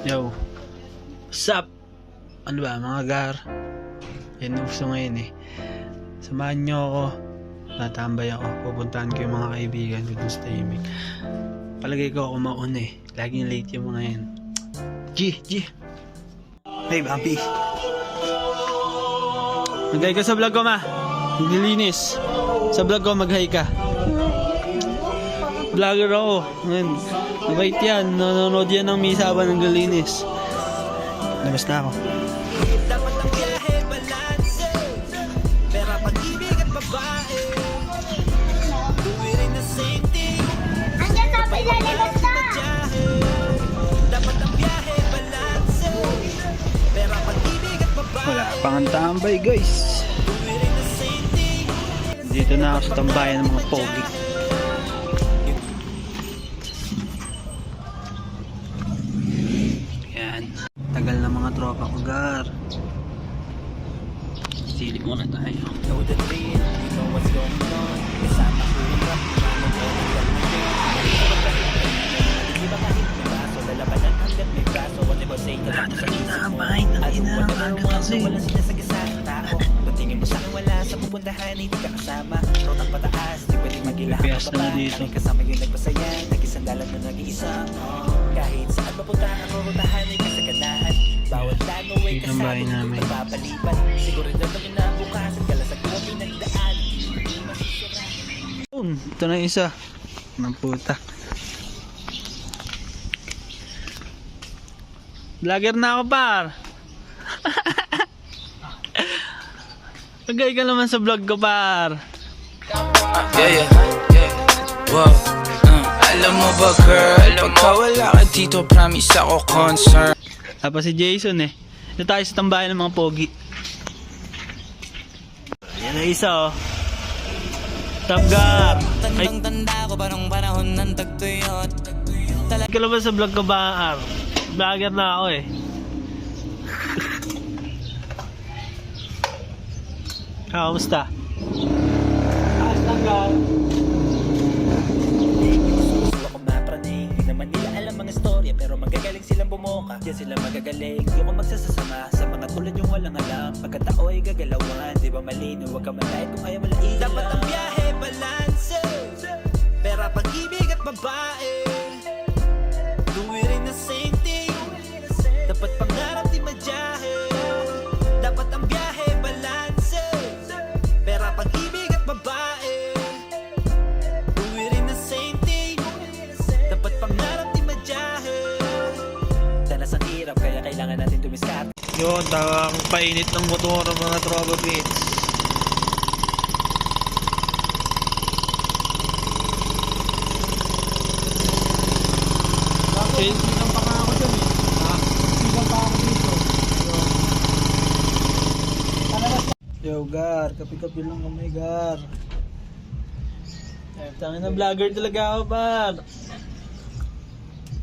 Yo, what's up? Ano ba mga gar? Yan ang gusto ngayon eh. Samahan nyo ako. Tatambay ako. Pupuntahan ko yung mga kaibigan ko dun sa tahimik. Palagay ko ako mauna eh. Laging late yung mga yan. G! Hey Bambi! Mag-hi ka sa vlog ko ma. Naglilinis. Sa vlog ko mag-hi ka. Vlogger ako. Ngayon. Mabait yan. Nanonood yan ng misawa ng galinis. Labas na ako. Dapat ang biyahe balanse, pera, pag-ibig at babae. Uwi rin na same thing. Andiyan sa pinalabas na! Dapat ang biyahe balanse, pera, pag-ibig at babae. Wala pang tambay guys. Uwi rin na same thing. Dito na ako sa tambayan ng mga pogi. Yan. Tagal na mga tropa ko gar. Silip muna tayo. Know the drill, you know what's going on. Kasama ko yung rap, mamang ko ng di ba kahit may baso, lalabanan hanggat may braso. Whatever say ka lang sa isip mo. At whatever wants, wala sinasagasaan ng tao. Patingin mo sa akin, wala sa pupuntahan, hindi ka kasama. Rotang pataas, di pwede mag-ilahan Pias pa na pa. dito. Kami kasama yung nagpasaya, nag-isandalan na nag-iisa. Kahit saan mapuntahan, rorotahan ay kasaganahan. Bawat lano ay Dito ang bahay kasama, namin. magpapaliban. Siguro na kami na bukas at kalasag ko kami nagdaan. Ito na yung isa. Ng puta. Vlogger na ako par. Lagay ka naman sa vlog ko par. Yeah. Wow. Alam mo ba girl, pagka wala ka dito, promise ako concern. Tapos si Jason eh. Ito tayo sa tambayan ng mga pogi. Yan na isa oh. Tamgar. Ay, Tandang-tanda ko parang panahon ng tagtuyot. ka naman sa vlog ko ba Ar? Vlogger na ako eh. Kamusta? Tamgar. Gusto ko mapraning, di naman nila alam mga storya, pero magagaling silang bumoka. Diyan sila magagaling, di ko magsasasama sa mga tulad yung walang alam. Pagkatao ay gagalawan, di ba malino, huwag ka malait kung ayaw malait. Dapat ang biyahe balanse, pera, pag-ibig at babae. Tuwi rin na same thing, dapat pangarap di madyahe. Dapat ang biyahe balanse, pera, pag-ibig at babae. Tuwi rin na same thing, dapat pangarap di madyahe. Danas ang hirap kaya kailangan natin tumiskart. Yun, tawag painit ng motor ng mga tropa bits. Silang pa nga ako dyan eh. Ha? Silang pa ako dito. Yo, Gar. Kapi-kapi lang kami, Gar. Tangin na vlogger talaga ako, Par.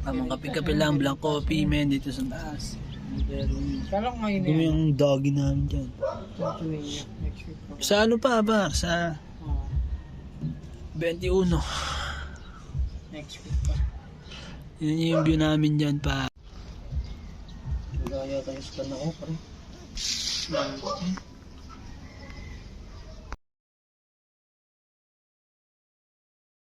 Tamang kapi-kapi lang, black coffee, men, dito sa taas. Kala ko ngayon Dumi yung doggy namin dyan. next week pa. Sa ano pa, Par? Sa Oh, 21. next week pa. Yun yung view namin dyan, pa. Gaya tayo sa panahon pa rin.